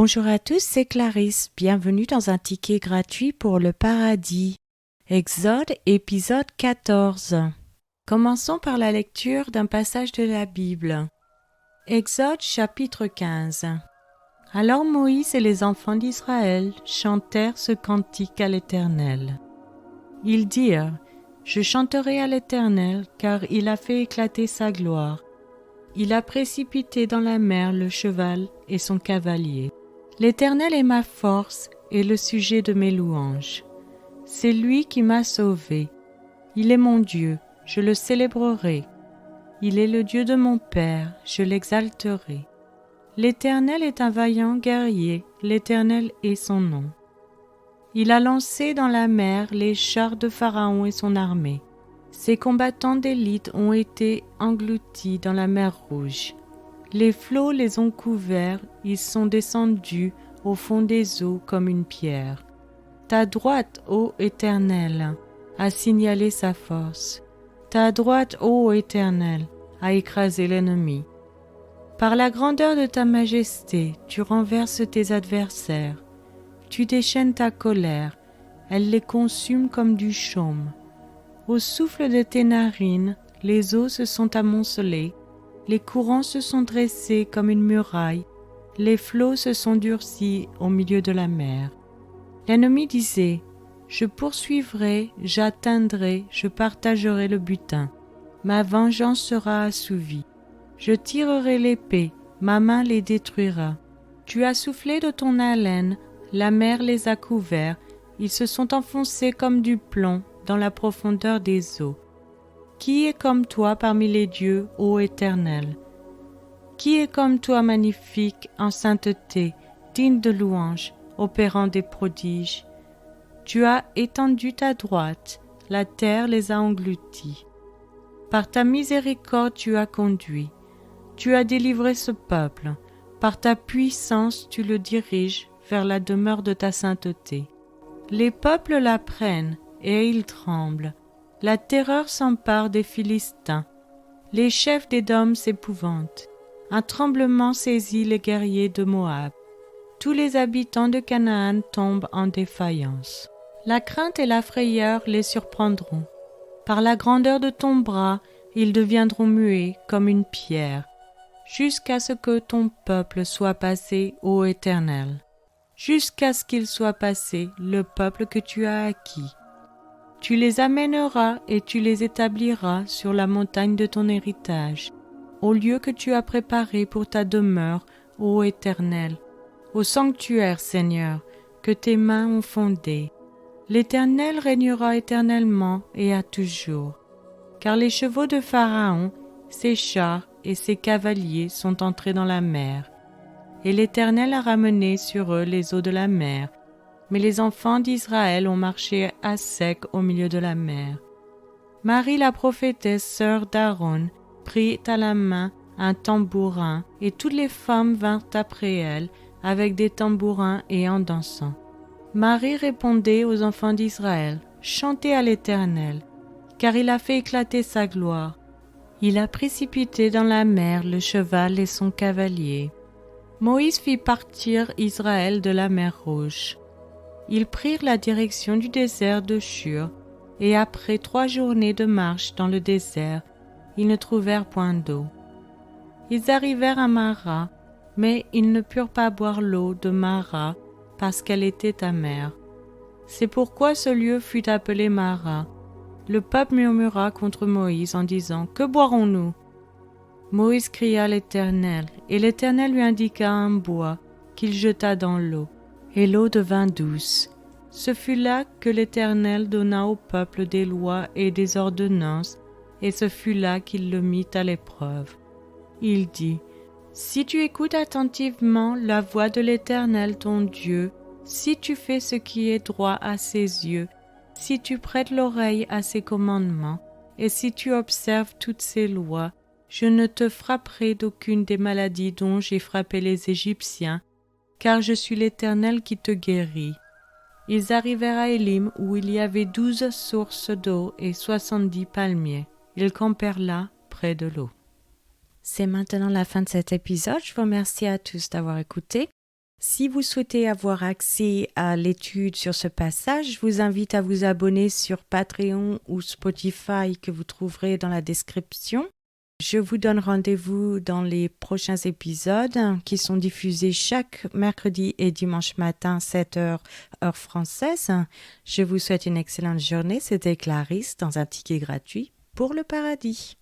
Bonjour à tous, c'est Clarisse. Bienvenue dans un ticket gratuit pour le paradis. Exode, épisode 14. Commençons par la lecture d'un passage de la Bible. Exode, chapitre 15. Alors Moïse et les enfants d'Israël chantèrent ce cantique à l'Éternel. Ils dirent : Je chanterai à l'Éternel, car il a fait éclater sa gloire. Il a précipité dans la mer le cheval et son cavalier. L'Éternel est ma force et le sujet de mes louanges. C'est lui qui m'a sauvé. Il est mon Dieu, je le célébrerai. Il est le Dieu de mon Père, je l'exalterai. L'Éternel est un vaillant guerrier, l'Éternel est son nom. Il a lancé dans la mer les chars de Pharaon et son armée. Ses combattants d'élite ont été engloutis dans la mer Rouge. Les flots les ont couverts, ils sont descendus au fond des eaux comme une pierre. Ta droite, ô Éternel, a signalé sa force. Ta droite, ô Éternel, a écrasé l'ennemi. Par la grandeur de ta majesté, tu renverses tes adversaires. Tu déchaînes ta colère, elle les consume comme du chaume. Au souffle de tes narines, les eaux se sont amoncelées, les courants se sont dressés comme une muraille, les flots se sont durcis au milieu de la mer. L'ennemi disait : Je poursuivrai, j'atteindrai, je partagerai le butin. Ma vengeance sera assouvie. Je tirerai l'épée, ma main les détruira. Tu as soufflé de ton haleine, la mer les a couverts, ils se sont enfoncés comme du plomb dans la profondeur des eaux. Qui est comme toi parmi les dieux, ô Éternel ? Qui est comme toi magnifique en sainteté, digne de louange, opérant des prodiges ? Tu as étendu ta droite, la terre les a engloutis. Par ta miséricorde tu as conduit, tu as délivré ce peuple, par ta puissance tu le diriges vers la demeure de ta sainteté. Les peuples la prennent, et ils tremblent. La terreur s'empare des Philistins. Les chefs d'Édom s'épouvantent. Un tremblement saisit les guerriers de Moab. Tous les habitants de Canaan tombent en défaillance. La crainte et la frayeur les surprendront. Par la grandeur de ton bras, ils deviendront muets comme une pierre, jusqu'à ce que ton peuple soit passé, ô Éternel. Jusqu'à ce qu'il soit passé, le peuple que tu as acquis. Tu les amèneras et tu les établiras sur la montagne de ton héritage, au lieu que tu as préparé pour ta demeure, ô Éternel, au sanctuaire, Seigneur, que tes mains ont fondé. L'Éternel régnera éternellement et à toujours, car les chevaux de Pharaon, ses chars et ses cavaliers sont entrés dans la mer. Et l'Éternel a ramené sur eux les eaux de la mer, mais les enfants d'Israël ont marché à sec au milieu de la mer. Marie la prophétesse, sœur d'Aaron, prit à la main un tambourin, et toutes les femmes vinrent après elle avec des tambourins et en dansant. Marie répondait aux enfants d'Israël : Chantez à l'Éternel, car il a fait éclater sa gloire. Il a précipité dans la mer le cheval et son cavalier. Moïse fit partir Israël de la mer Rouge. Ils prirent la direction du désert de Shur, et après 3 journées de marche dans le désert, ils ne trouvèrent point d'eau. Ils arrivèrent à Mara, mais ils ne purent pas boire l'eau de Mara, parce qu'elle était amère. C'est pourquoi ce lieu fut appelé Mara. Le peuple murmura contre Moïse en disant : Que boirons-nous ? Moïse cria à l'Éternel, et l'Éternel lui indiqua un bois qu'il jeta dans l'eau, et l'eau devint douce. Ce fut là que l'Éternel donna au peuple des lois et des ordonnances, et ce fut là qu'il le mit à l'épreuve. Il dit : Si tu écoutes attentivement la voix de l'Éternel ton Dieu, si tu fais ce qui est droit à ses yeux, si tu prêtes l'oreille à ses commandements, et si tu observes toutes ses lois, je ne te frapperai d'aucune des maladies dont j'ai frappé les Égyptiens, car je suis l'Éternel qui te guérit. Ils arrivèrent à Élim, où il y avait 12 sources d'eau et 70 palmiers. Ils campèrent là, près de l'eau. C'est maintenant la fin de cet épisode. Je vous remercie à tous d'avoir écouté. Si vous souhaitez avoir accès à l'étude sur ce passage, je vous invite à vous abonner sur Patreon ou Spotify que vous trouverez dans la description. Je vous donne rendez-vous dans les prochains épisodes qui sont diffusés chaque mercredi et dimanche matin, 7h, heure française. Je vous souhaite une excellente journée. C'était Clarisse dans un ticket gratuit pour le paradis.